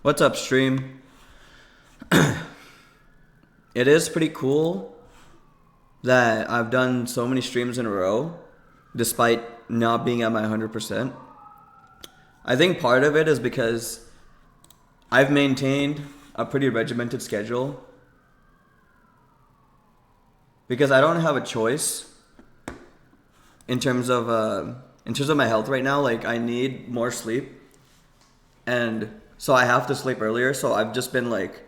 What's up, stream? It is pretty cool that I've done so many streams in a row, despite not being at my 100%. I think part of it is because I've maintained a pretty regimented schedule, because I don't have a choice in terms of my health right now. Like, I need more sleep, and so I have to sleep earlier. So I've just been like,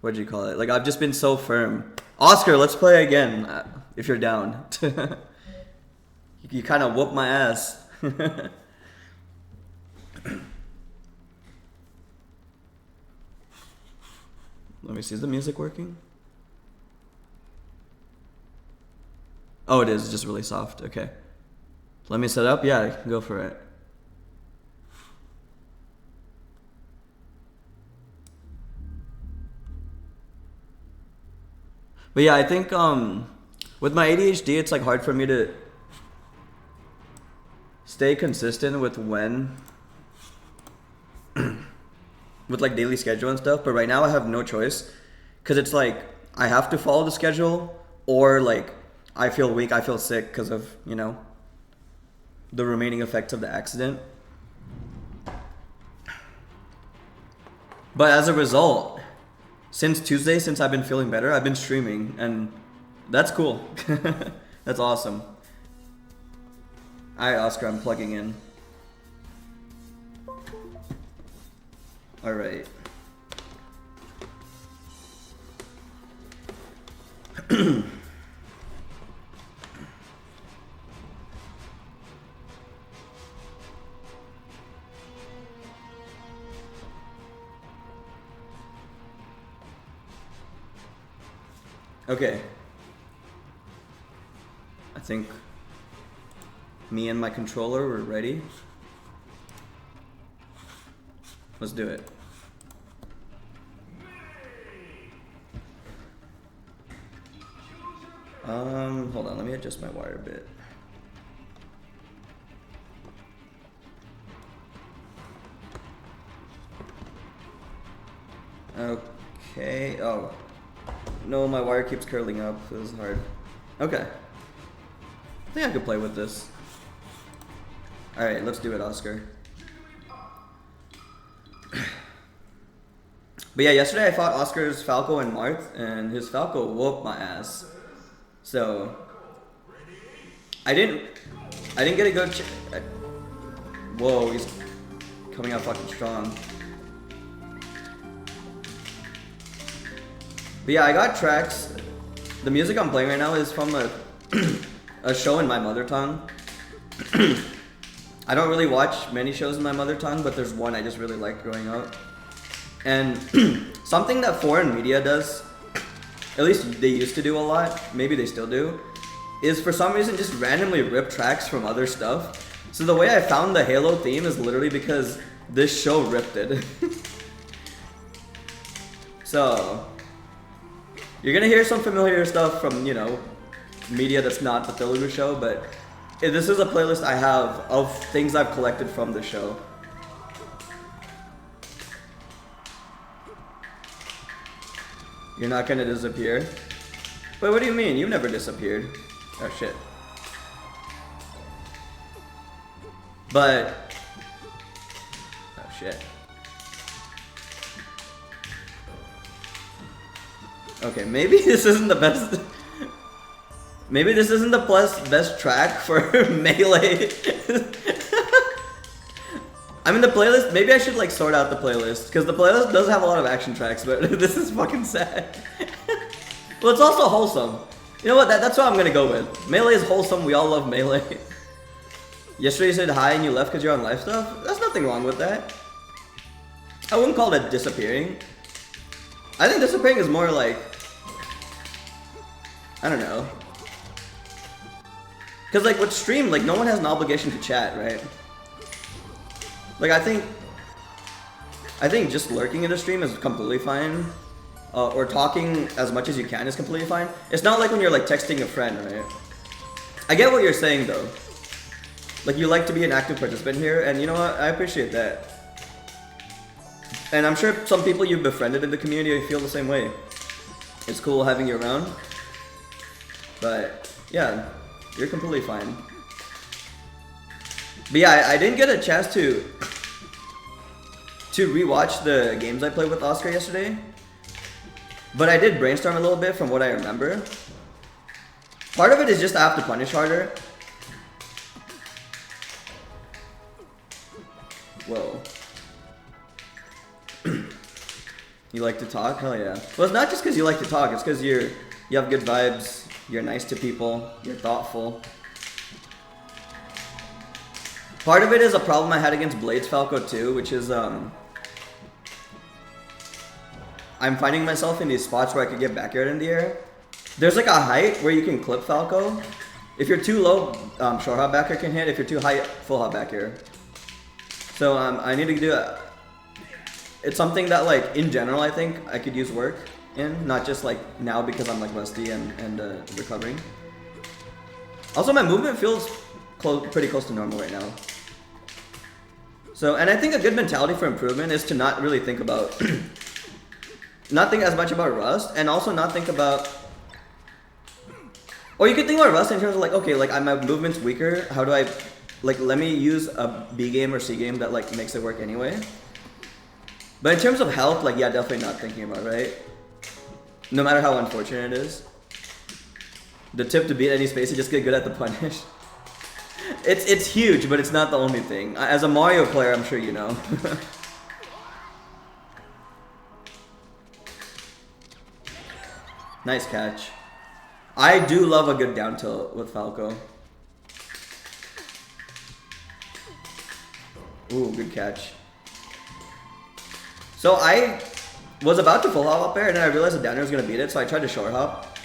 what'd you call it? Like, I've just been so firm. Oscar, let's play again if you're down. You kind of whooped my ass. Let me see, is the music working? Oh, it is just really soft. Okay. Let me set up. Yeah, go for it. But yeah, I think with my ADHD, it's like hard for me to stay consistent with when with like daily schedule and stuff. But right now I have no choice, because it's like I have to follow the schedule, or like I feel weak, I feel sick because of, you know, the remaining effects of the accident. But as a result, since Tuesday, since I've been feeling better, I've been streaming, and that's cool. That's awesome. Alright, Oscar, I'm plugging in. Alright. Okay. I think me and my controller were ready. Let's do it. Hold on, let me adjust my wire a bit. Okay. Oh. No, my wire keeps curling up. This is hard. Okay. I think I could play with this. Alright, let's do it, Oscar. But yeah, yesterday I fought Oscar's Falco and Marth, and his Falco whooped my ass. So I didn't get a good whoa, he's coming out fucking strong. But yeah, I got tracks. The music I'm playing right now is from a show in my mother tongue. I don't really watch many shows in my mother tongue, but there's one I just really liked growing up. And something that foreign media does, at least they used to do a lot, maybe they still do, is for some reason just randomly rip tracks from other stuff. So the way I found the Halo theme is literally because this show ripped it. So you're gonna hear some familiar stuff from, you know, media that's not the Telugu show, but this is a playlist I have of things I've collected from the show. You're not gonna disappear? Wait, what do you mean? You've never disappeared. Oh shit. But oh shit. Okay, maybe this isn't the best. Maybe this isn't the best track for Melee. I mean, the playlist, maybe I should like sort out the playlist, because the playlist does have a lot of action tracks, but this is fucking sad. Well, it's also wholesome. You know what, that's what I'm gonna go with. Melee is wholesome, we all love Melee. Yesterday you said hi and you left because you're on live stuff? There's nothing wrong with that. I wouldn't call it disappearing. I think disappearing is more like, I don't know. Because like with stream, like no one has an obligation to chat, right? Like I think just lurking in the stream is completely fine. Or talking as much as you can is completely fine. It's not like when you're like texting a friend, right? I get what you're saying though. Like you like to be an active participant here, and you know what? I appreciate that. And I'm sure some people you've befriended in the community feel the same way. It's cool having you around. But yeah, you're completely fine. But yeah, I didn't get a chance to rewatch the games I played with Oscar yesterday. But I did brainstorm a little bit from what I remember. Part of it is just I have to punish harder. Whoa. You like to talk? Hell yeah. Well, it's not just because you like to talk, it's because you have good vibes, you're nice to people, you're thoughtful. Part of it is a problem I had against Blades Falco too, which is I'm finding myself in these spots where I could get backyard in the air. There's like a height where you can clip Falco. If you're too low, short hop back air can hit. If you're too high, full hop back air. So I need to do it. It's something that like in general I think I could use work in, not just like now because I'm like rusty and recovering. Also my movement feels pretty close to normal right now. So, and I think a good mentality for improvement is to not really think about not think as much about Rust, and also not think about, or you could think about Rust in terms of like, okay, like my movement's weaker, how do I, like let me use a B game or C game that like makes it work anyway. But in terms of health, like yeah, definitely not thinking about, right? No matter how unfortunate it is. The tip to beat any space is just get good at the punish. It's huge, but it's not the only thing. As a Mario player, I'm sure you know. Nice catch. I do love a good down tilt with Falco. Ooh, good catch. So I was about to full hop up air, and then I realized the down air was gonna beat it, so I tried to short hop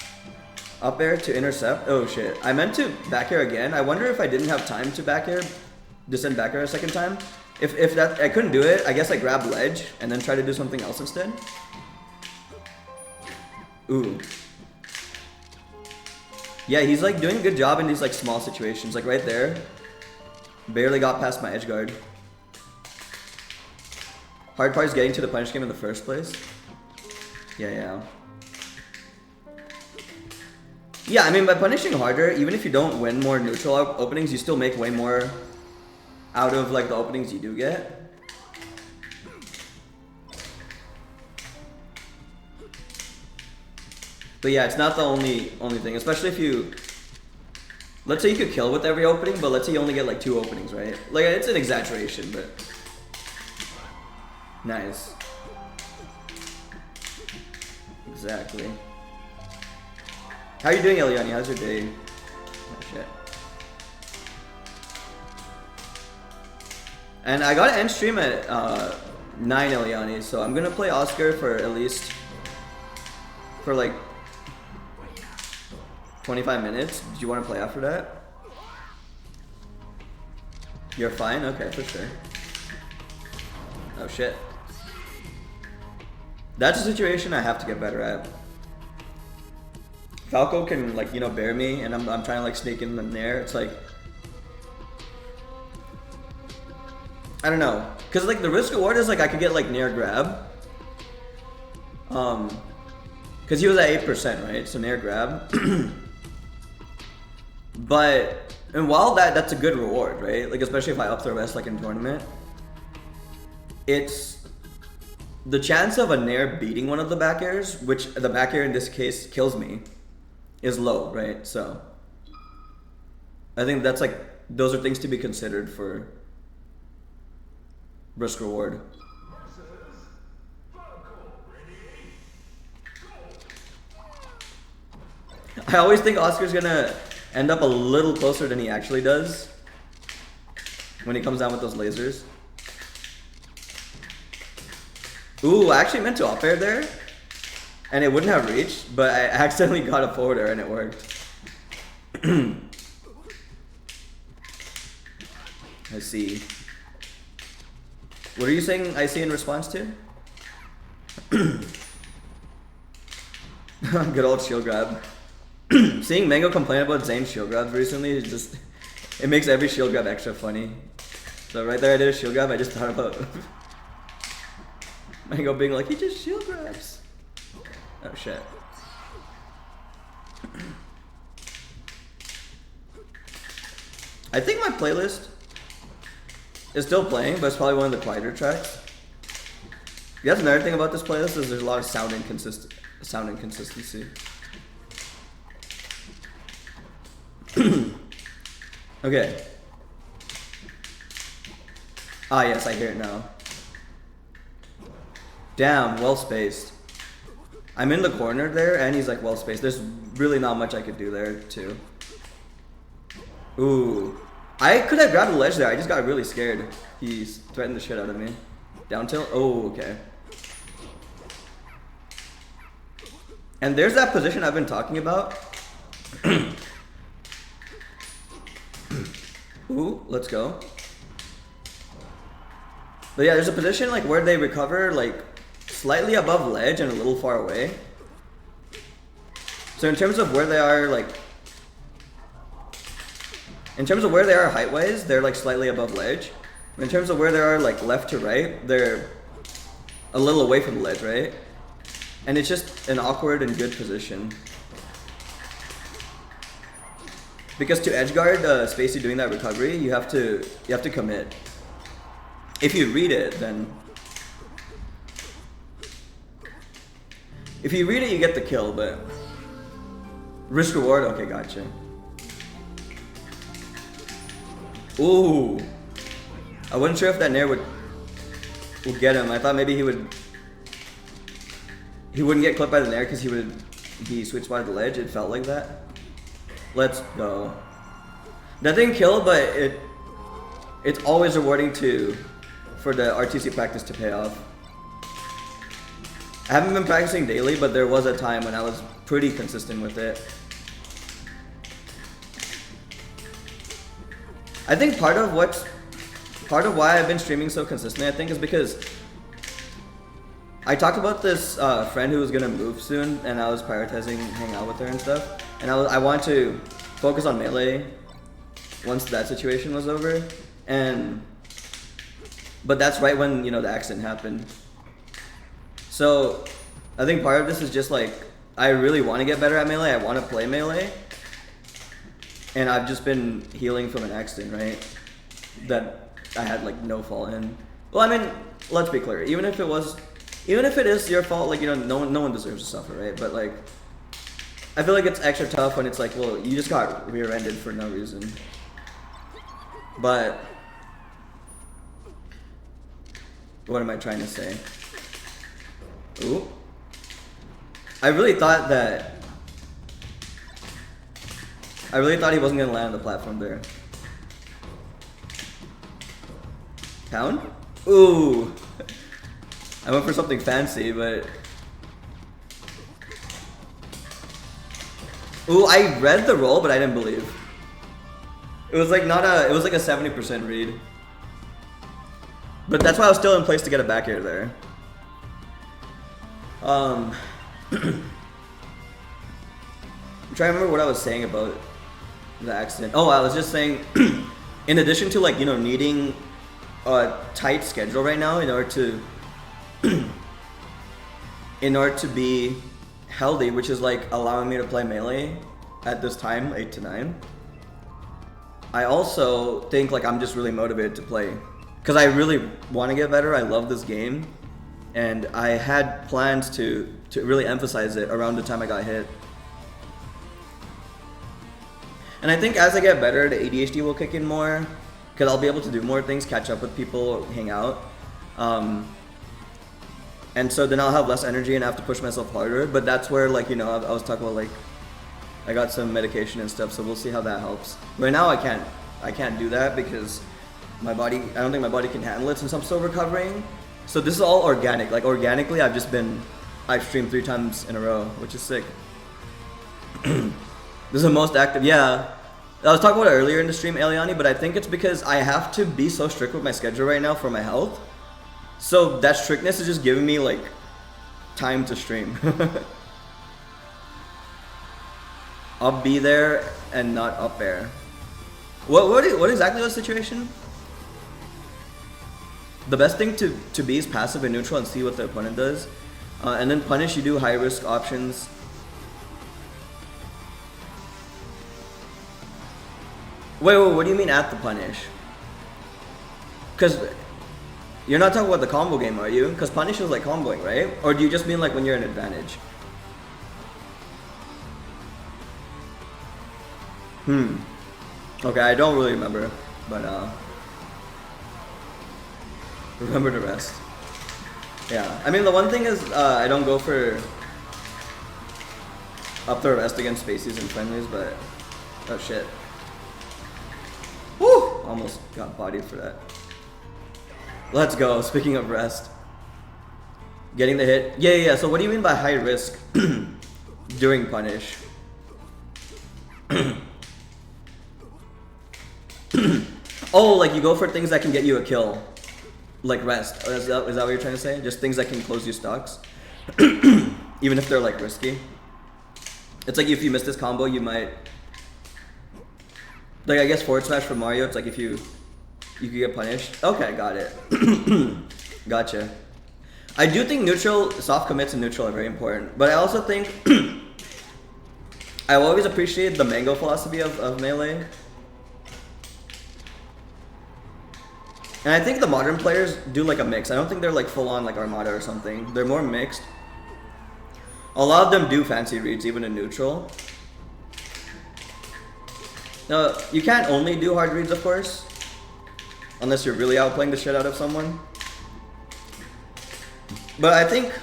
up air to intercept. Oh shit. I meant to back air again. I wonder if I didn't have time to back air, descend back air a second time. If that, I couldn't do it, I guess I grab ledge and then try to do something else instead. Ooh. Yeah, he's like doing a good job in these like small situations. Like right there, barely got past my edge guard. Hard part is getting to the punish game in the first place. Yeah. Yeah, I mean, by punishing harder, even if you don't win more neutral openings, you still make way more out of like the openings you do get. But yeah, it's not the only thing, especially if you, let's say you could kill with every opening, but let's say you only get like 2 openings, right? Like, it's an exaggeration, but nice. Exactly. How are you doing, Eliani? How's your day? Oh shit. And I gotta end stream at 9, Eliani, so I'm gonna play Oscar for at least for like 25 minutes. Do you want to play after that? You're fine? Okay, for sure. Oh shit. That's a situation I have to get better at. Falco can, like, you know, bear me, and I'm trying to like sneak in there. It's like, I don't know, cause like the risk reward is like I could get like Nair grab. Cause he was at 8%, right? So Nair grab. But, and while that's a good reward, right? Like, especially if I up throw rest like in tournament, it's the chance of a Nair beating one of the back airs, which the back air in this case kills me, is low, right? So I think that's like, those are things to be considered for risk reward. I always think Oscar's gonna end up a little closer than he actually does when he comes down with those lasers. Ooh, I actually meant to up air there, and it wouldn't have reached, but I accidentally got a forward air and it worked. I see. What are you saying I see in response to? Good old shield grab. Seeing Mango complain about Zane's shield grabs recently is just, it makes every shield grab extra funny. So right there I did a shield grab, I just thought about Mango being like, he just shield grabs. Oh shit. I think my playlist is still playing, but it's probably one of the quieter tracks. That's another thing about this playlist is there's a lot of sound inconsistency. Okay. Ah yes, I hear it now. Damn, well spaced. I'm in the corner there, and he's like well spaced. There's really not much I could do there too. Ooh. I could have grabbed the ledge there, I just got really scared. He's threatened the shit out of me. Down tilt? Oh, okay. And there's that position I've been talking about. Ooh, let's go. But yeah, there's a position like where they recover like slightly above ledge and a little far away. So in terms of where they are like, in terms of where they are height-wise, they're like slightly above ledge. In terms of where they are like left to right, they're a little away from the ledge, right? And it's just an awkward and good position. Because to edge guard Spacey doing that recovery, you have to commit. If you read it, then if you read it, you get the kill. But risk reward, okay, gotcha. Ooh, I wasn't sure if that Nair would get him. I thought maybe he wouldn't get clipped by the Nair because he switched by the ledge. It felt like that. Let's go. That didn't kill, but it's always rewarding for the RTC practice to pay off. I haven't been practicing daily, but there was a time when I was pretty consistent with it. I think part of why I've been streaming so consistently, I think, is because I talked about this friend who was gonna move soon, and I was prioritizing hanging out with her and stuff. And I want to focus on melee once that situation was over. But that's right when, you know, the accident happened. So I think part of this is just like, I really want to get better at melee. I want to play melee. And I've just been healing from an accident, right? That I had like no fault in. Well, I mean, let's be clear. Even if it is your fault, like, you know, no one deserves to suffer, right? But like, I feel like it's extra tough when it's like, well, you just got rear-ended for no reason. But what am I trying to say? Ooh. I really thought he wasn't gonna land on the platform there. Pound? Ooh. I went for something fancy, but... Ooh, I read the roll, but I didn't believe. It was like it was like a 70% read. But that's why I was still in place to get a back air there. I'm trying to remember what I was saying about the accident. Oh, I was just saying, in addition to like, you know, needing a tight schedule right now in order to be healthy, which is like allowing me to play melee at this time, 8 to 9. I also think like I'm just really motivated to play because I really want to get better. I love this game, and I had plans to really emphasize it around the time I got hit. And I think as I get better, the ADHD will kick in more because I'll be able to do more things, catch up with people, hang out. And so then I'll have less energy and have to push myself harder. But that's where, like, you know, I was talking about, like, I got some medication and stuff, so we'll see how that helps. Right now I can't do that because my body, I don't think my body can handle it since I'm still recovering. So this is all organic. Like, organically, I've streamed 3 times in a row, which is sick. This is the most active, yeah. I was talking about it earlier in the stream, Eliani, but I think it's because I have to be so strict with my schedule right now for my health. So that strictness is just giving me like time to stream. I'll be there and not up air. What exactly was the situation? The best thing to be is passive and neutral and see what the opponent does. And then punish, you do high risk options. Wait, what do you mean at the punish? Because you're not talking about the combo game, are you? Because punish is like comboing, right? Or do you just mean like when you're in advantage? Okay, I don't really remember, but remember the rest. Yeah, I mean the one thing is I don't go for up the rest against spacies and friendlies, but oh shit. Woo! Almost got bodied for that. Let's go. Speaking of rest. Getting the hit. Yeah. So what do you mean by high risk during punish? Oh, like you go for things that can get you a kill. Like rest. Is that what you're trying to say? Just things that can close you stocks? Even if they're like risky? It's like if you miss this combo, you might... Like I guess forward smash for Mario, it's like if you could get punished. Okay, got it. Gotcha. I do think neutral, soft commits and neutral are very important, but I also think I always appreciate the mango philosophy of melee. And I think the modern players do like a mix. I don't think they're like full on like Armada or something. They're more mixed. A lot of them do fancy reads even in neutral. Now, you can't only do hard reads, of course, unless you're really outplaying the shit out of someone. But I think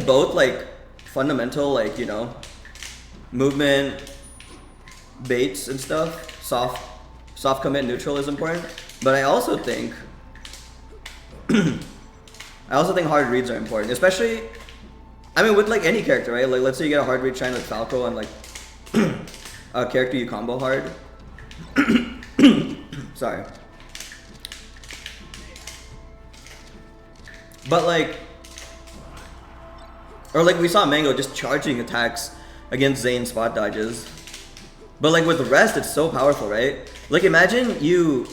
both like fundamental, like, you know, movement, baits and stuff, soft commit, neutral is important. But I also think hard reads are important, especially. I mean, with like any character, right? Like, let's say you get a hard read shine with Falco and like a character you combo hard. Sorry. But like, or like we saw Mango just charging attacks against Zane spot dodges. But like with the rest, it's so powerful, right? Like imagine you,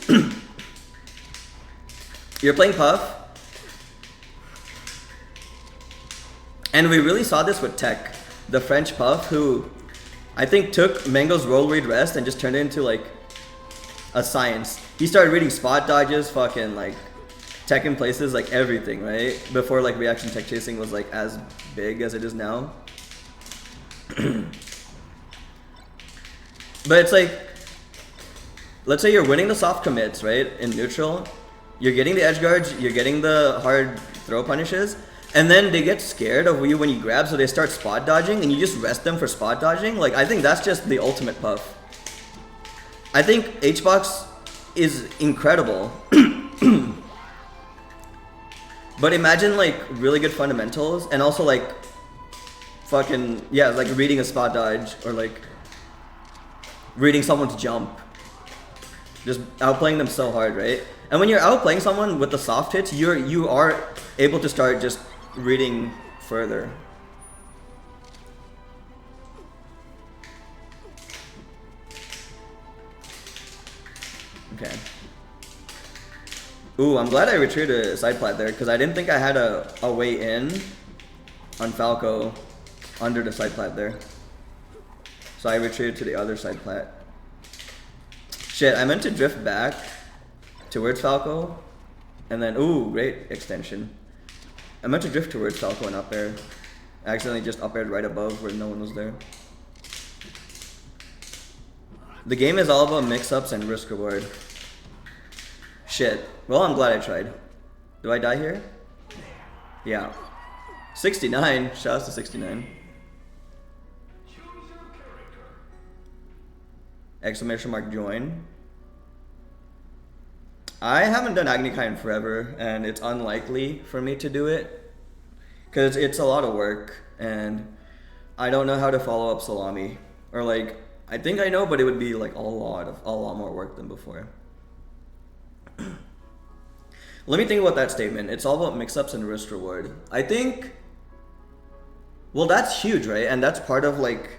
You're playing Puff. And we really saw this with Tech, the French Puff, who I think took Mango's roll read rest and just turned it into like a science. He started reading spot dodges, fucking like tech in places, like everything, right? Before like reaction tech chasing was like as big as it is now. But it's like, let's say you're winning the soft commits, right? In neutral, you're getting the edge guards, you're getting the hard throw punishes, and then they get scared of you when you grab, so they start spot dodging, and you just rest them for spot dodging. Like, I think that's just the ultimate Puff. I think HBox is incredible. But imagine like really good fundamentals, and also like fucking, yeah, like reading a spot dodge, or like reading someone's jump. Just outplaying them so hard, right? And when you're outplaying someone with the soft hits, you are able to start just reading further. Okay. Ooh, I'm glad I retreated a side plat there, because I didn't think I had a way in on Falco under the side plat there. So I retreated to the other side plat. Shit, I meant to drift back towards Falco, and then, ooh, great extension. I meant to drift towards Falco and up air. I accidentally just up aired right above where no one was there. The game is all about mix-ups and risk reward. Shit. Well, I'm glad I tried. Do I die here? Yeah. 69. Shout out to 69. Exclamation mark join. I haven't done Agni Kai in forever, and it's unlikely for me to do it because it's a lot of work, and I don't know how to follow up Salami. Or like, I think I know, but it would be like a lot more work than before. Let me think about that statement. It's all about mix-ups and risk reward. I think, well, that's huge, right? And that's part of like,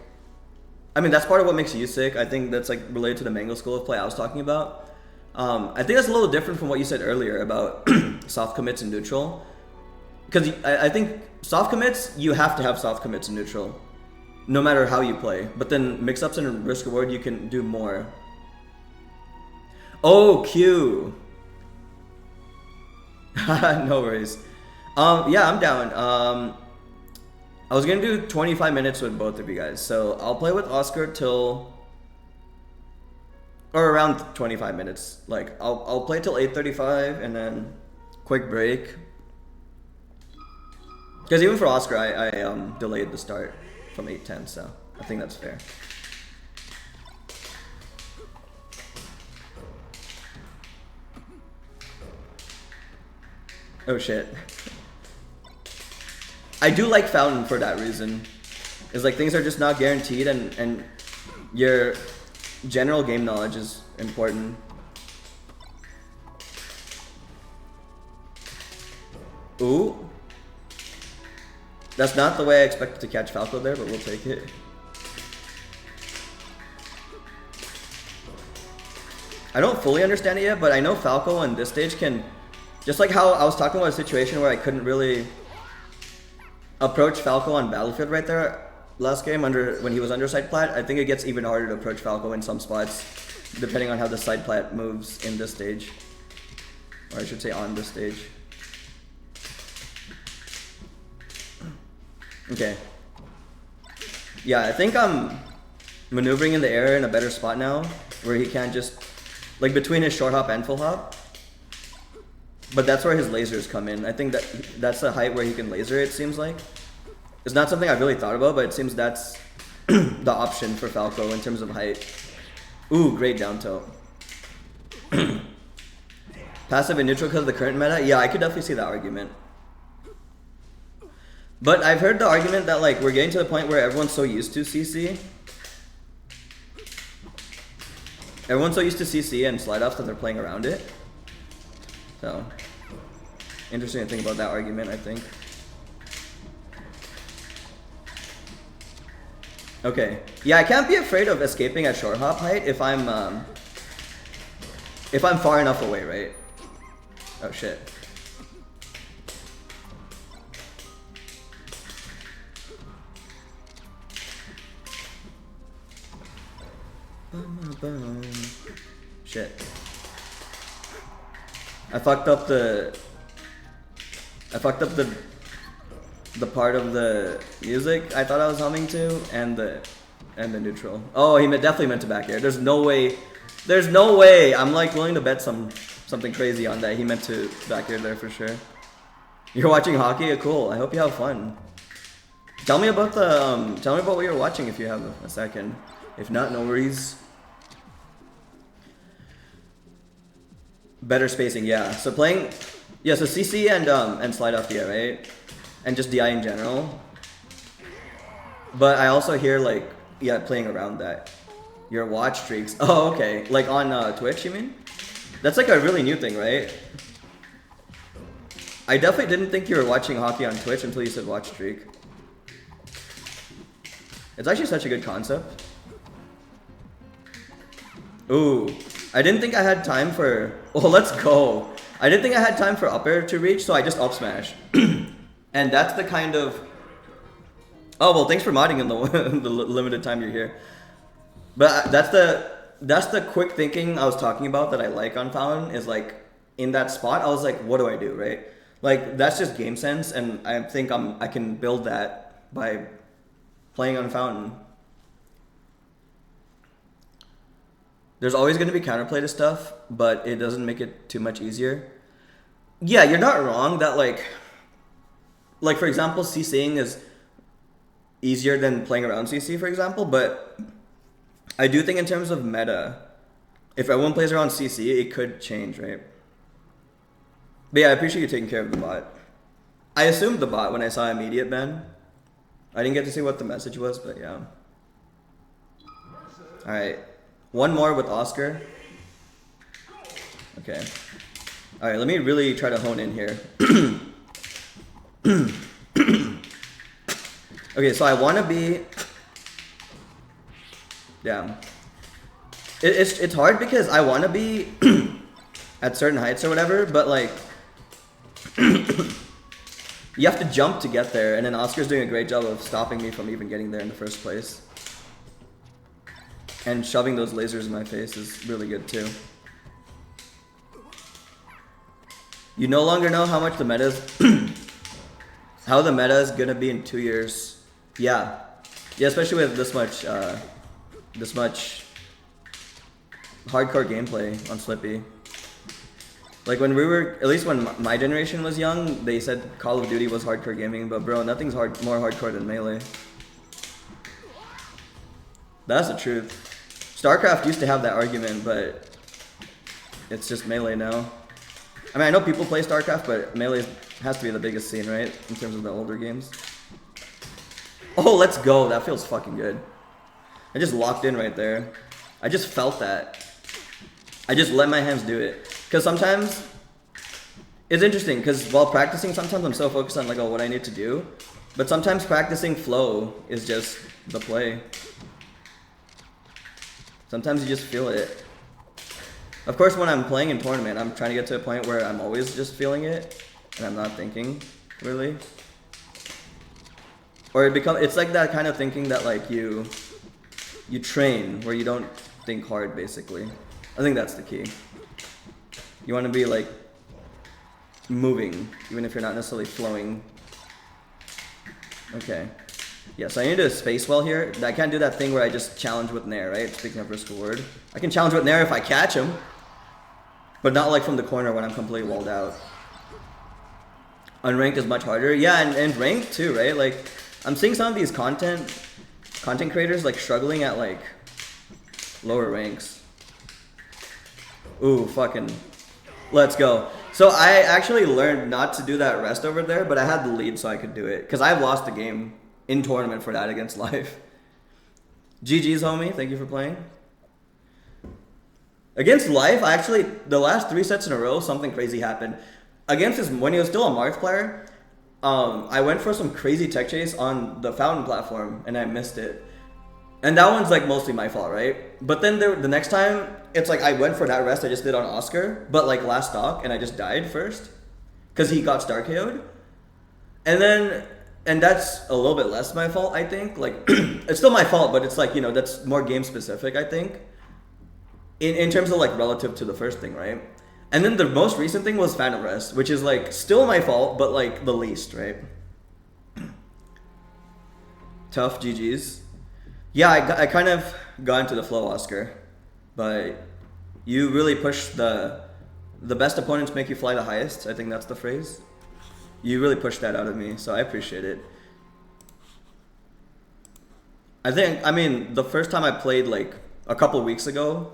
I mean, that's part of what makes you sick. I think that's like related to the Mango school of play I was talking about. I think that's a little different from what you said earlier about soft commits and neutral. Because I think soft commits, you have to have soft commits in neutral, no matter how you play. But then mix-ups and risk reward, you can do more. Oh, Q. No worries. Yeah, I'm down. I was gonna do 25 minutes with both of you guys, so I'll play with Oscar till, or around 25 minutes. Like I'll play till 8:35 and then quick break. Because even for Oscar, I delayed the start from 8:10, so I think that's fair. Oh shit. I do like Fountain for that reason. It's like things are just not guaranteed, and your general game knowledge is important. Ooh. That's not the way I expected to catch Falco there, but we'll take it. I don't fully understand it yet, but I know Falco on this stage can, just like how I was talking about a situation where I couldn't really approach Falco on Battlefield right there last game when he was under side plat. I think it gets even harder to approach Falco in some spots, depending on how the side plat moves in this stage. Or I should say on this stage. Okay. Yeah, I think I'm maneuvering in the air in a better spot now, where he can't just, like between his short hop and full hop. But that's where his lasers come in. I think that's the height where he can laser, it seems like. It's not something I've really thought about, but it seems that's the option for Falco in terms of height. Ooh, great down tilt. Passive and neutral because of the current meta? Yeah, I could definitely see that argument. But I've heard the argument that like we're getting to the point where everyone's so used to CC. Everyone's so used to CC and slide offs that they're playing around it. So, interesting to think about that argument, I think. Okay. Yeah, I can't be afraid of escaping at short hop height if I'm far enough away, right? Oh shit. Shit. I fucked up the part of the music I thought I was humming to, and the neutral. Oh, he definitely meant to back air. There's no way. I'm like willing to bet something crazy on that. He meant to back air there for sure. You're watching hockey? Cool. I hope you have fun. Tell me about what you're watching if you have a second. If not, no worries. Better spacing, yeah. So so CC and slide off DI, right? And just DI in general. But I also hear like, yeah, playing around that. Your watch streaks. Oh, okay. Like on Twitch, you mean? That's like a really new thing, right? I definitely didn't think you were watching hockey on Twitch until you said watch streak. It's actually such a good concept. Ooh. I didn't think I had time for... Oh, let's go. I didn't think I had time for up air to reach, so I just up smash. And that's the kind of... Oh, well, thanks for modding in the limited time you're here. But that's the quick thinking I was talking about that I like on Fountain, is like, in that spot, I was like, what do I do, right? Like, that's just game sense, and I think I can build that by playing on Fountain. There's always going to be counterplay to stuff, but it doesn't make it too much easier. Yeah, you're not wrong that like for example, CCing is easier than playing around CC, for example, but I do think in terms of meta, if everyone plays around CC, it could change, right? But yeah, I appreciate you taking care of the bot. I assumed the bot when I saw immediate ban. I didn't get to see what the message was, but yeah. Alright. One more with Oscar. Okay. Alright, let me really try to hone in here. Okay, so I want to be... Yeah. It's hard because I want to be at certain heights or whatever, but like... you have to jump to get there, and then Oscar's doing a great job of stopping me from even getting there in the first place. And shoving those lasers in my face is really good too. You no longer know how much the meta is... how the meta is gonna be in 2 years. Yeah. Yeah, especially with this much hardcore gameplay on Slippy. Like when we were, at least when my generation was young, they said Call of Duty was hardcore gaming, but bro, nothing's more hardcore than Melee. That's the truth. StarCraft used to have that argument, but it's just Melee now. I mean, I know people play StarCraft, but Melee has to be the biggest scene, right? In terms of the older games. Oh, let's go. That feels fucking good. I just locked in right there. I just felt that. I just let my hands do it. Because sometimes, it's interesting, because while practicing, sometimes I'm so focused on like, oh, what I need to do. But sometimes practicing flow is just the play. Sometimes you just feel it. Of course, when I'm playing in tournament, I'm trying to get to a point where I'm always just feeling it, and I'm not thinking, really. Or it's like that kind of thinking that like you train, where you don't think hard, basically. I think that's the key. You want to be like moving, even if you're not necessarily flowing. Okay. Yeah, so I need to space well here. I can't do that thing where I just challenge with Nair, right? Speaking of risk reward. I can challenge with Nair if I catch him. But not like from the corner when I'm completely walled out. Unranked is much harder. Yeah, and ranked too, right? Like, I'm seeing some of these content creators like struggling at like lower ranks. Ooh, fucking, let's go. So I actually learned not to do that rest over there, but I had the lead so I could do it. Because I've lost the game in tournament for that against Life. GG's, homie. Thank you for playing. Against Life, I actually, the last 3 sets in a row, something crazy happened. Against his, when he was still a Marth player, I went for some crazy tech chase on the Fountain platform, and I missed it. And that one's like mostly my fault, right? But then the next time, it's like I went for that rest I just did on Oscar, but like last stock, and I just died first because he got star KO'd. And then, and that's a little bit less my fault, I think. Like, it's still my fault, but it's like, that's more game specific, I think. In terms of like relative to the first thing, right? And then the most recent thing was Phantom Rest, which is like still my fault, but like the least, right? Tough GG's. Yeah, I kind of got into the flow, Oscar. But you really push the best opponents make you fly the highest. I think that's the phrase. You really pushed that out of me, so I appreciate it. I mean, the first time I played like a couple weeks ago,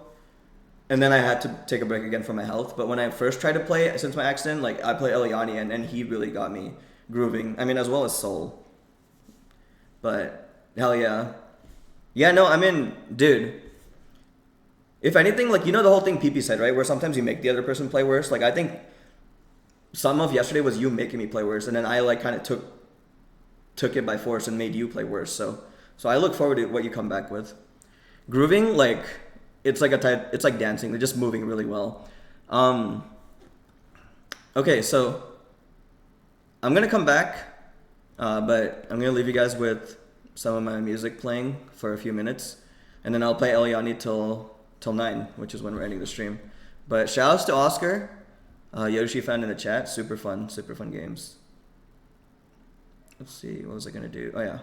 and then I had to take a break again for my health. But when I first tried to play since my accident, like I played Eliani, and he really got me grooving. I mean, as well as Soul. But hell yeah. Yeah, no, I mean, dude. If anything, like the whole thing PP said, right? Where sometimes you make the other person play worse. Like I think some of yesterday was you making me play worse, and then I like kind of took it by force and made you play worse. So I look forward to what you come back with. Grooving, like it's like dancing. They're just moving really well. Okay, so I'm gonna come back, but I'm gonna leave you guys with some of my music playing for a few minutes, and then I'll play Eliani till 9, which is when we're ending the stream. But shout outs to Oscar, Yoshi fan in the chat. Super fun games. Let's see, what was I gonna do? Oh yeah.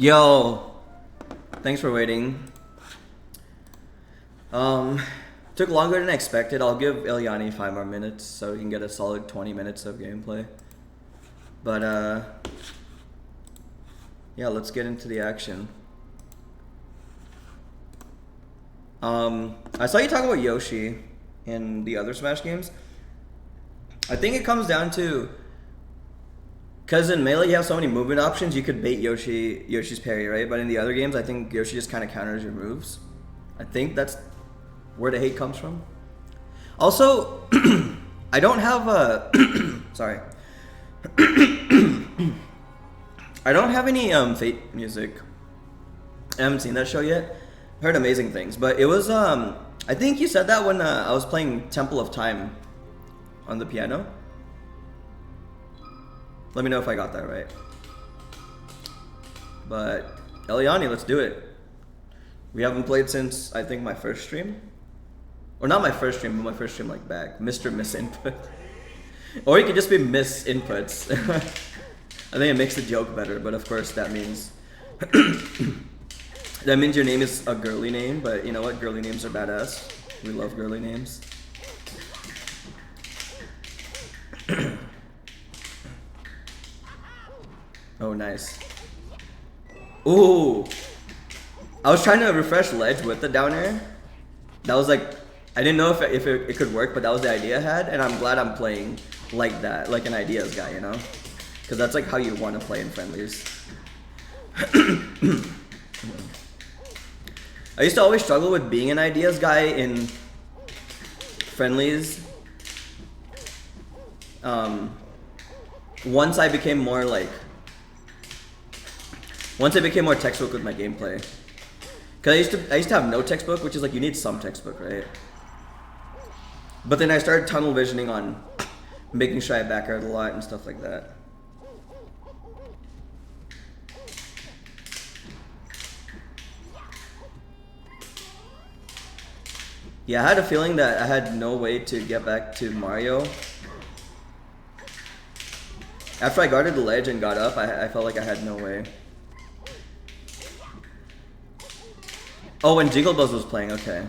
Yo, thanks for waiting. Took longer than expected. I'll give Ilyani 5 more minutes so we can get a solid 20 minutes of gameplay. But yeah, let's get into the action. I saw you talk about Yoshi in the other Smash games. I think it comes down to, because in Melee you have so many movement options, you could bait Yoshi's parry, right? But in the other games, I think Yoshi just kind of counters your moves. I think that's where the hate comes from. Also, I don't have a sorry. I don't have any Fate music. I haven't seen that show yet. Heard amazing things, but it was I think you said that when I was playing Temple of Time on the piano. Let me know if I got that right. But Eliani, let's do it. We haven't played since I think my first stream. Or not my first stream, but my first stream like back. Mr. Miss Input. Or you could just be Miss Inputs. I think it makes the joke better, but of course that means that means your name is a girly name, but you know what? Girly names are badass. We love girly names. Oh, nice. Ooh. I was trying to refresh ledge with the down air. That was like, I didn't know if it could work, but that was the idea I had, and I'm glad I'm playing like that, like an ideas guy, you know? Because that's like how you want to play in friendlies. I used to always struggle with being an ideas guy in friendlies. Once I became more textbook with my gameplay. Cause I used to have no textbook, which is like you need some textbook, right? But then I started tunnel visioning on making sure I back out a lot and stuff like that. Yeah, I had a feeling that I had no way to get back to Mario. After I guarded the ledge and got up, I felt like I had no way. Oh, when Jingle Bells was playing, okay.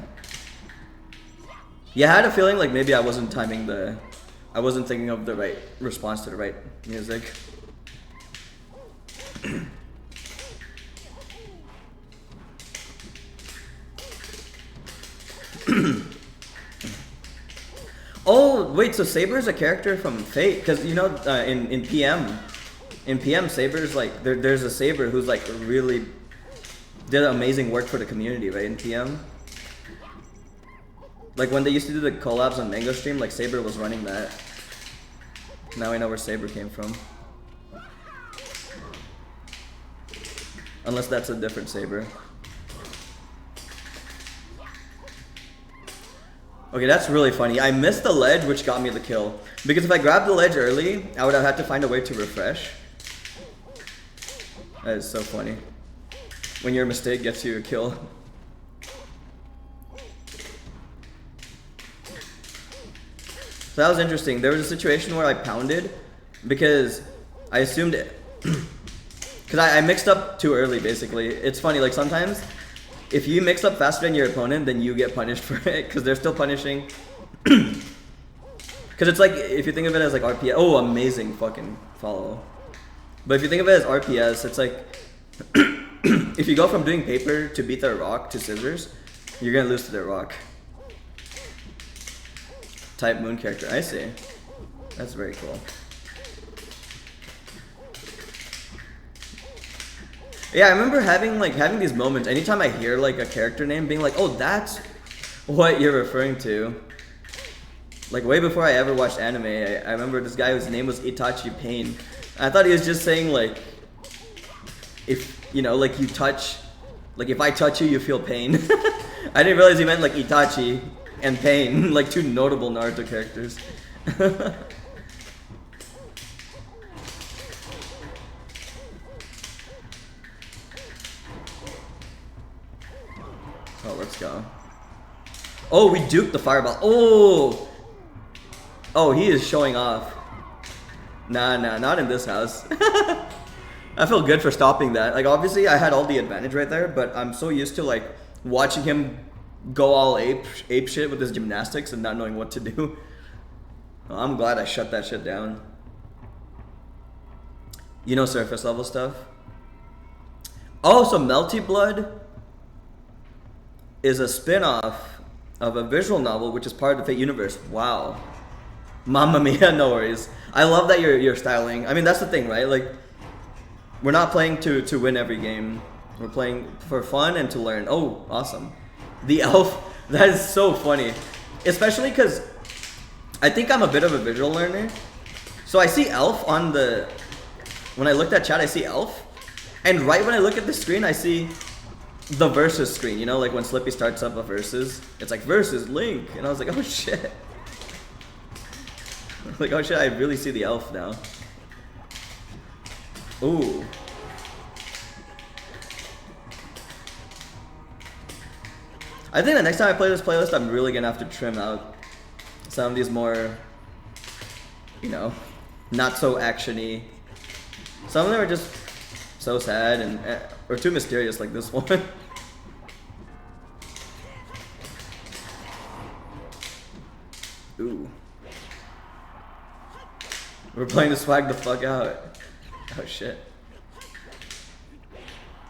Yeah, I had a feeling like maybe I wasn't thinking of the right response to the right music. Oh, wait, so Saber is a character from Fate? Because, you know, in PM, Saber's like, there's a Saber who's like really did amazing work for the community, right, in PM? Like when they used to do the collabs on Mango Stream, like Saber was running that. Now I know where Saber came from. Unless that's a different Saber. Okay, that's really funny. I missed the ledge, which got me the kill. Because if I grabbed the ledge early, I would have had to find a way to refresh. That is so funny. When your mistake gets you a kill. So that was interesting. There was a situation where I pounded because I assumed it. Because I mixed up too early, basically. It's funny, like sometimes if you mix up faster than your opponent, then you get punished for it because they're still punishing. Because it's like, if you think of it as like RPS, oh, amazing fucking follow. But if you think of it as RPS, it's like, if you go from doing paper to beat their rock to scissors, you're gonna lose to their rock. Type moon character, I see. That's very cool. Yeah, I remember having these moments. Anytime I hear like a character name, being like, "Oh, that's what you're referring to." Like way before I ever watched anime, I remember this guy whose name was Itachi Pain. I thought he was just saying like, if you know, like you touch, like if I touch you, you feel pain. I didn't realize he meant like Itachi and Pain, like two notable Naruto characters. Oh, let's go. Oh, we duped the fireball. Oh! Oh, he is showing off. Nah, not in this house. I feel good for stopping that. Like obviously I had all the advantage right there, but I'm so used to like watching him go all ape shit with his gymnastics and not knowing what to do. Well, I'm glad I shut that shit down. You know surface level stuff? Oh, so Melty Blood is a spin-off of a visual novel which is part of the Fate universe. Wow. Mamma mia, no worries. I love that you're styling. I mean, that's the thing, right? Like, we're not playing to win every game. We're playing for fun and to learn. Oh, awesome. The elf, that is so funny. Especially because I think I'm a bit of a visual learner. So I see elf on the... When I looked at chat, I see elf. And right when I look at the screen, I see the versus screen. You know, like when Slippy starts up a versus. It's like versus Link. And I was like, oh shit. Like, oh shit, I really see the elf now. Ooh. I think the next time I play this playlist, I'm really gonna have to trim out some of these more, you know, not so actiony. Some of them are just so sad and or too mysterious, like this one. Ooh. We're playing to swag the fuck out. Oh shit.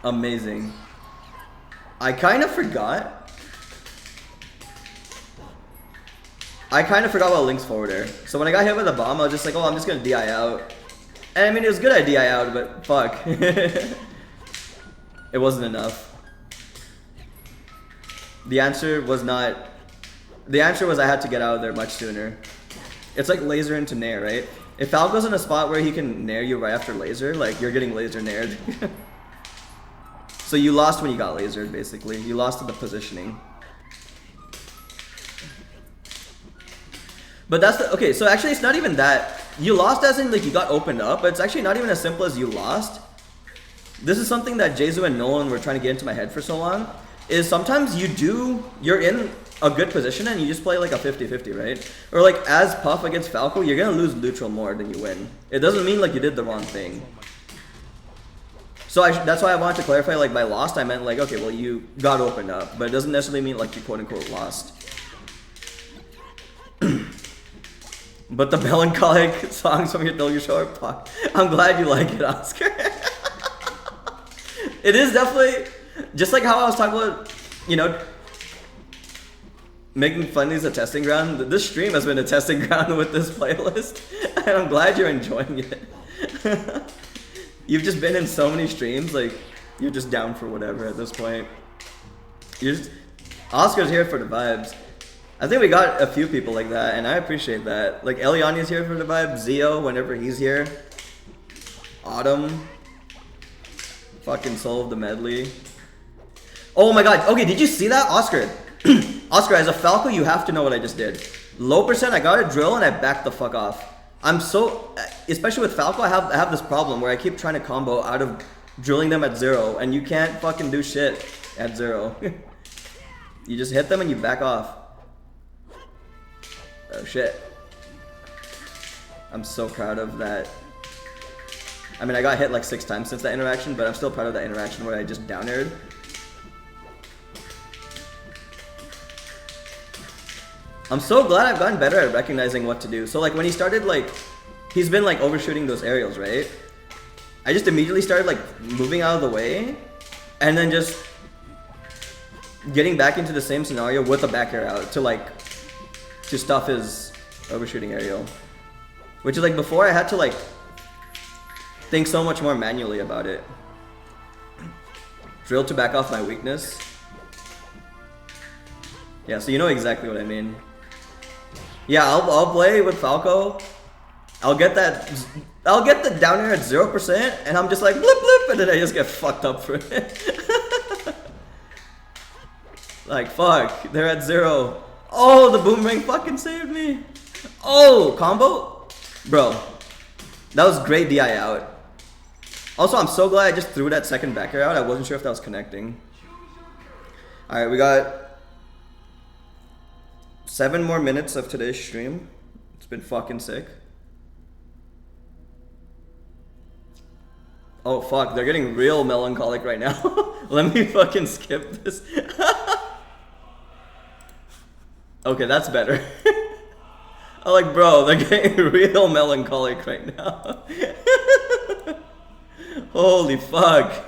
Amazing. I kind of forgot about Link's forwarder. So when I got hit with a bomb, I was just like, oh, I'm just gonna DI out. And I mean, it was good I DI out, but fuck. It wasn't enough. The answer was I had to get out of there much sooner. It's like laser into nair, right? If Falco's in a spot where he can nair you right after laser, like you're getting laser naired. So you lost when you got lasered, basically. You lost to the positioning. But that's the, okay, so actually it's not even that. You lost as in like you got opened up, but it's actually not even as simple as you lost. This is something that Jesu and Nolan were trying to get into my head for so long, is sometimes you're in a good position and you just play like a 50-50, right? Or like as Puff against Falco, you're gonna lose neutral more than you win. It doesn't mean like you did the wrong thing. So that's why I wanted to clarify, like by lost, I meant like, okay, well you got opened up, but it doesn't necessarily mean like you quote unquote lost. But the melancholic songs from your show are fuck. I'm glad you like it, Oscar. It is definitely, just like how I was talking about, you know, making Funnies a testing ground. This stream has been a testing ground with this playlist, and I'm glad you're enjoying it. You've just been in so many streams, like, you're just down for whatever at this point. Oscar's here for the vibes. I think we got a few people like that, and I appreciate that. Like, Eliani's here for the vibe, Zio, whenever he's here. Autumn. Fucking solved the medley. Oh my god, okay, did you see that? Oscar. Oscar, as a Falco, you have to know what I just did. Low percent, I got a drill, and I backed the fuck off. I'm so, especially with Falco, I have this problem where I keep trying to combo out of drilling them at 0, and you can't fucking do shit at 0. You just hit them and you back off. Oh shit. I'm so proud of that. I mean, I got hit like 6 times since that interaction, but I'm still proud of that interaction where I just down aired. I'm so glad I've gotten better at recognizing what to do. So like when he started like, he's been like overshooting those aerials, right? I just immediately started like moving out of the way and then just getting back into the same scenario with a back air out to stuff his overshooting aerial. Which is like before I had to like think so much more manually about it. Drill to back off my weakness. Yeah, so you know exactly what I mean. Yeah, I'll play with Falco. I'll get the down air at 0%, and I'm just like blip blip, and then I just get fucked up for it. Like fuck, they're at 0. Oh, the boomerang fucking saved me. Oh, combo, bro. That was great DI out. Also, I'm so glad I just threw that second back air out. I wasn't sure if that was connecting. All right, we got 7 more minutes of today's stream. It's been fucking sick. Oh fuck, they're getting real melancholic right now. Let me fucking skip this. Okay, that's better. I'm like, bro, they're getting real melancholic right now. Holy fuck.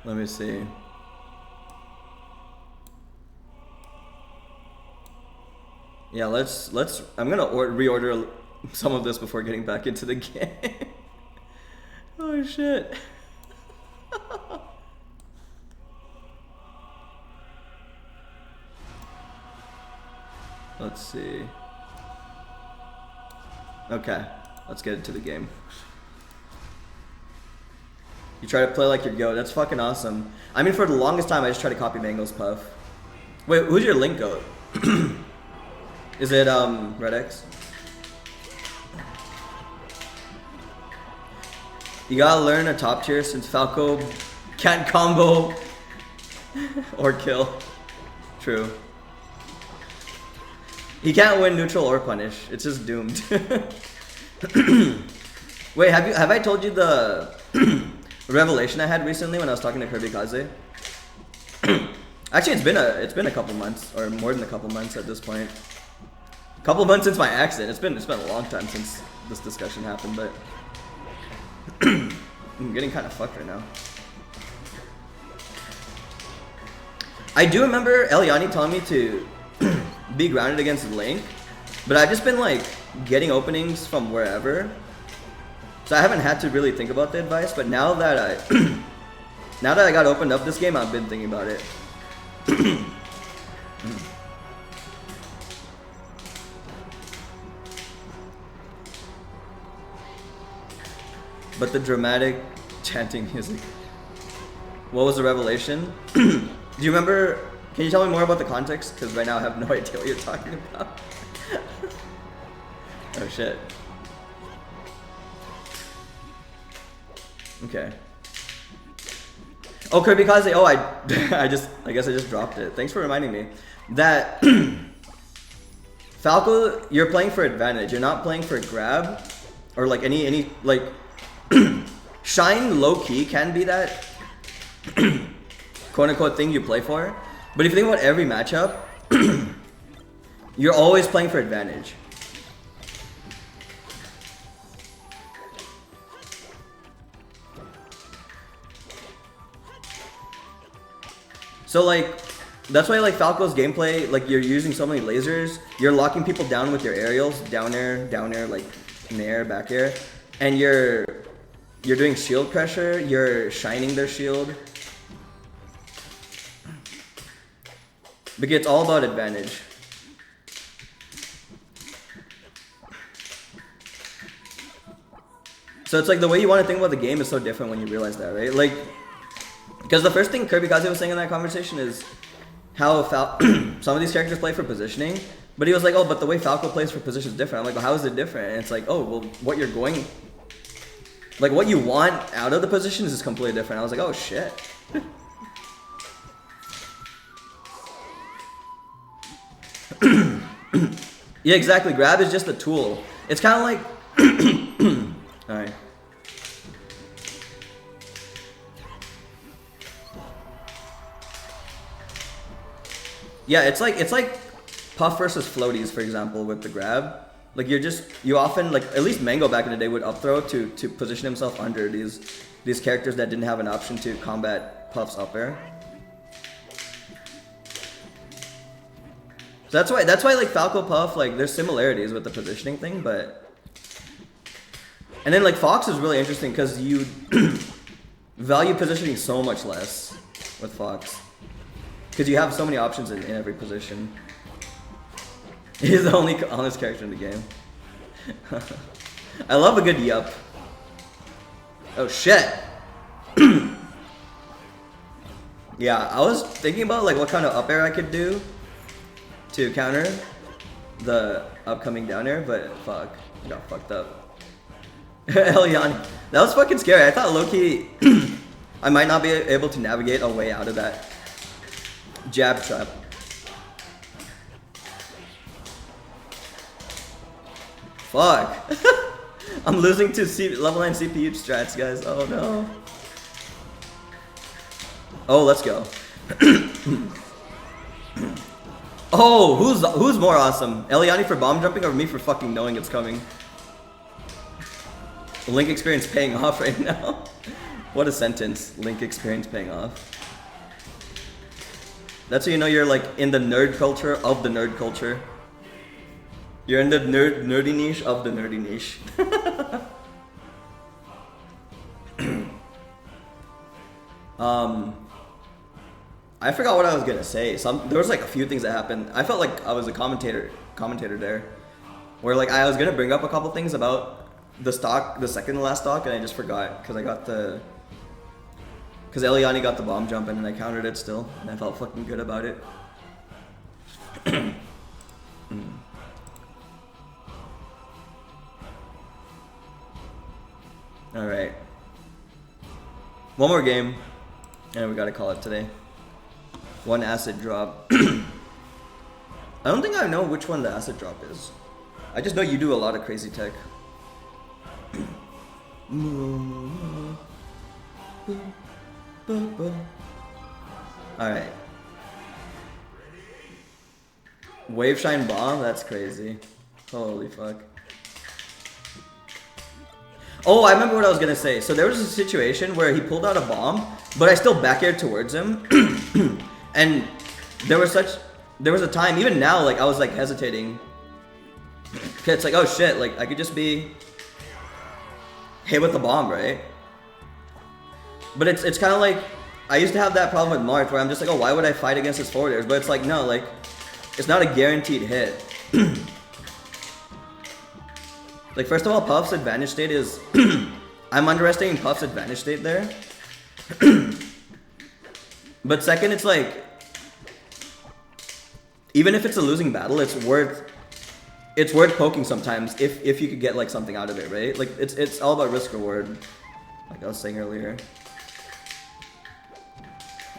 Let me see. Yeah, let's I'm gonna reorder some of this before getting back into the game. Oh shit. Let's see. Okay, let's get into the game. You try to play like your goat. That's fucking awesome. I mean, for the longest time, I just tried to copy Mango's Puff. Wait, who's your Link goat? Is it Red X? You gotta learn a top tier since Falco can't combo or kill. True. He can't win neutral or punish. It's just doomed. Wait, have I told you the revelation I had recently when I was talking to Kirby Kaze? Actually, it's been a couple months, or more than a couple months at this point. A couple months since my accident. It's been a long time since this discussion happened, but I'm getting kind of fucked right now. I do remember Eliani telling me to be grounded against Link, but I've just been like getting openings from wherever, so I haven't had to really think about the advice. But now that I got opened up this game, I've been thinking about it. But the dramatic chanting music. What was the revelation? Do you remember? Can you tell me more about the context? Because right now I have no idea what you're talking about. Oh shit. Okay. Oh, Kirby Kaze. Oh, I guess I just dropped it. Thanks for reminding me that Falco, you're playing for advantage. You're not playing for grab or like any like Shine low key can be that quote unquote thing you play for. But if you think about every matchup, you're always playing for advantage. So like, that's why like Falco's gameplay, like you're using so many lasers, you're locking people down with your aerials, down air, like nair, back air, and you're doing shield pressure, you're shining their shield. Because it's all about advantage. So it's like the way you want to think about the game is so different when you realize that, right? Like, because the first thing Kirby Kaze was saying in that conversation is how some of these characters play for positioning, but he was like, oh, but the way Falco plays for position is different. I'm like, well, how is it different? And it's like, oh, well, what you're going, like what you want out of the positions is completely different. I was like, oh shit. Yeah, exactly. Grab is just a tool. It's kind of like, alright. Yeah, it's like Puff versus floaties, for example, with the grab. Like you often, like at least Mango back in the day would up throw to position himself under these characters that didn't have an option to combat Puff's up air. So that's why like Falco Puff, like there's similarities with the positioning thing, but and then like Fox is really interesting because you value positioning so much less with Fox. Because you have so many options in every position. He's the only honest character in the game. I love a good yup. Oh shit. Yeah, I was thinking about like what kind of up air I could do to counter the upcoming down air, but fuck, I got fucked up. Eliani, that was fucking scary. I thought low-key I might not be able to navigate a way out of that jab trap. Fuck. I'm losing to level 9 CPU strats, guys. Oh no. Oh, let's go. Oh, who's more awesome? Eliani for bomb jumping or me for fucking knowing it's coming? Link experience paying off right now. What a sentence. Link experience paying off. That's how you know you're like in the nerd culture of the nerd culture. You're in the nerdy niche of the nerdy niche. I forgot what I was gonna say. There was like a few things that happened. I felt like I was a commentator there, where like I was gonna bring up a couple things about the stock, the second to last stock, and I just forgot because Eliani got the bomb jump and then I countered it still, and I felt fucking good about it. All right, one more game, and we gotta call it today. One acid drop. I don't think I know which one the acid drop is. I just know you do a lot of crazy tech. Alright. Wave Shine Bomb? That's crazy. Holy fuck. Oh, I remember what I was gonna say. So there was a situation where he pulled out a bomb, but I still back aired towards him. And there was a time, even now, like I was like hesitating. It's like, oh shit, like I could just be hit with the bomb, right? But it's kind of like, I used to have that problem with Marth where I'm just like, oh, why would I fight against his forward airs? But it's like, no, like, it's not a guaranteed hit. Like, first of all, Puff's advantage state is, I'm underestimating Puff's advantage state there. But second, it's like, even if it's a losing battle, it's worth poking sometimes if you could get like something out of it, right? Like it's all about risk reward, like I was saying earlier.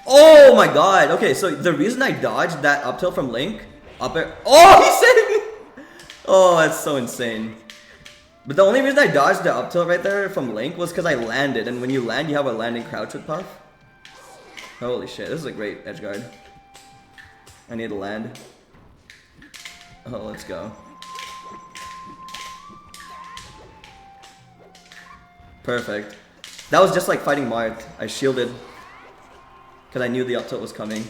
Oh my god! Okay, so the reason I dodged that up tilt from Link, up air. Oh, he saved me! Oh, that's so insane. But the only reason I dodged the up tilt right there from Link was because I landed, and when you land, you have a landing crouch with Puff. Holy shit, this is a great edge guard. I need to land. Oh, let's go. Perfect. That was just like fighting Marth. I shielded because I knew the up tilt was coming.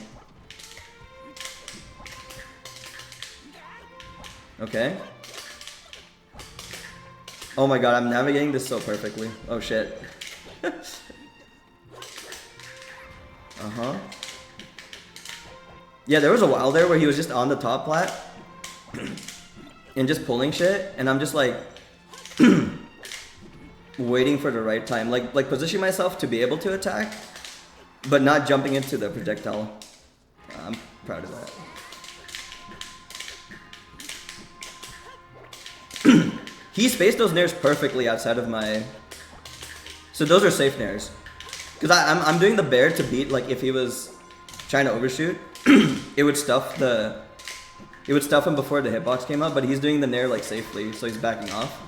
Okay. Oh my god, I'm navigating this so perfectly. Oh shit. Uh-huh. Yeah, there was a while there where he was just on the top plat and just pulling shit, and I'm just like waiting for the right time, like positioning myself to be able to attack, but not jumping into the projectile. I'm proud of that. He spaced those nairs perfectly outside of my. So those are safe nairs, because I'm doing the bear to beat. Like if he was trying to overshoot, it would stuff him before the hitbox came up. But he's doing the nair like safely, so he's backing off.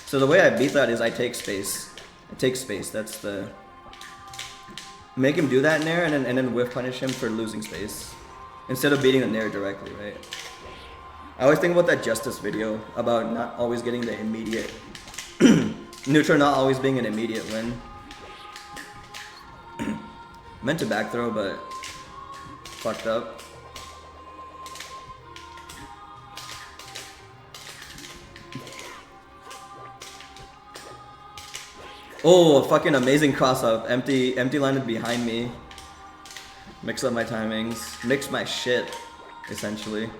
So the way I beat that is I take space. I take space. That's the make him do that nair and then whiff punish him for losing space instead of beating the nair directly, right? I always think about that Justice video about not always getting the immediate neutral, not always being an immediate win. Meant to back throw, but fucked up. Oh, a fucking amazing cross up. Empty landed behind me. Mix up my timings. Mix my shit, essentially.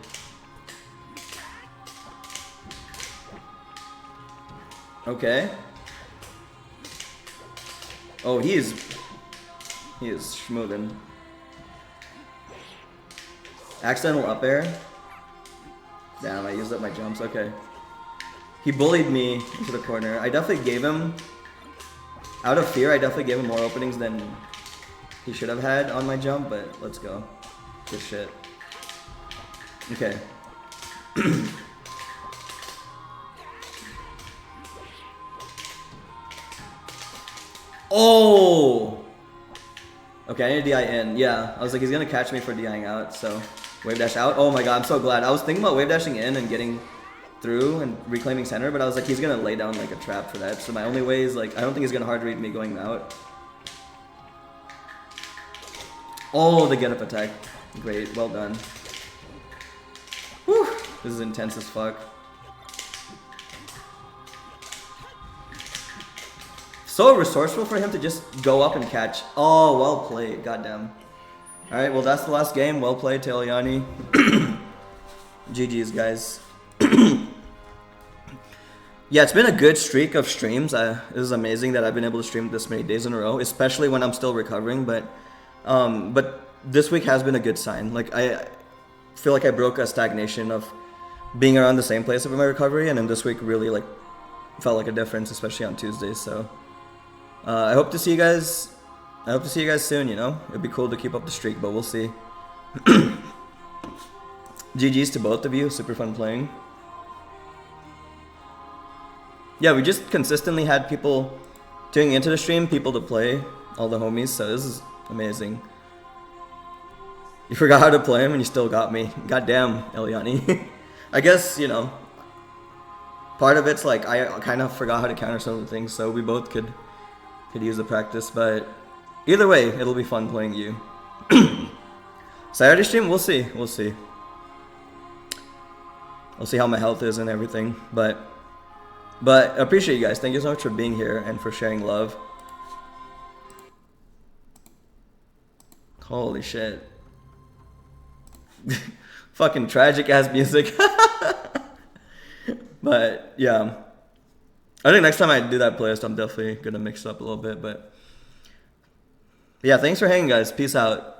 Okay. Oh, he is schmoothin'. Accidental up air. Damn, I used up my jumps. Okay. He bullied me into the corner. I definitely gave him, out of fear, I definitely gave him more openings than he should have had on my jump, but let's go. Good shit. Okay. Oh! Okay, I need to DI in. Yeah, I was like, he's gonna catch me for DIing out, so wave dash out. Oh my god, I'm so glad. I was thinking about wave dashing in and getting through and reclaiming center, but I was like, he's gonna lay down like a trap for that. So my only way is like, I don't think he's gonna hard read me going out. Oh, the get up attack. Great, well done. Whew, this is intense as fuck. So resourceful for him to just go up and catch. Oh, well played. Goddamn. Alright, well, that's the last game. Well played to Eliani. GG's, guys. Yeah, it's been a good streak of streams. This is amazing that I've been able to stream this many days in a row, especially when I'm still recovering. But this week has been a good sign. Like, I feel like I broke a stagnation of being around the same place of my recovery, and then this week really, like, felt like a difference, especially on Tuesdays. So I hope to see you guys. I hope to see you guys soon. You know, it'd be cool to keep up the streak, but we'll see. GG's to both of you. Super fun playing. Yeah, we just consistently had people tuning into the stream, people to play, all the homies. So this is amazing. You forgot how to play him and you still got me. Goddamn, Eliani. I guess, you know, part of it's like I kind of forgot how to counter some of the things, so we both could use the practice. But either way, it'll be fun playing you. Saturday stream, we'll see. We'll see. We'll see how my health is and everything. But I appreciate you guys. Thank you so much for being here and for sharing love. Holy shit. Fucking tragic ass music. But yeah, I think next time I do that playlist, I'm definitely gonna mix it up a little bit. But yeah, thanks for hanging, guys. Peace out.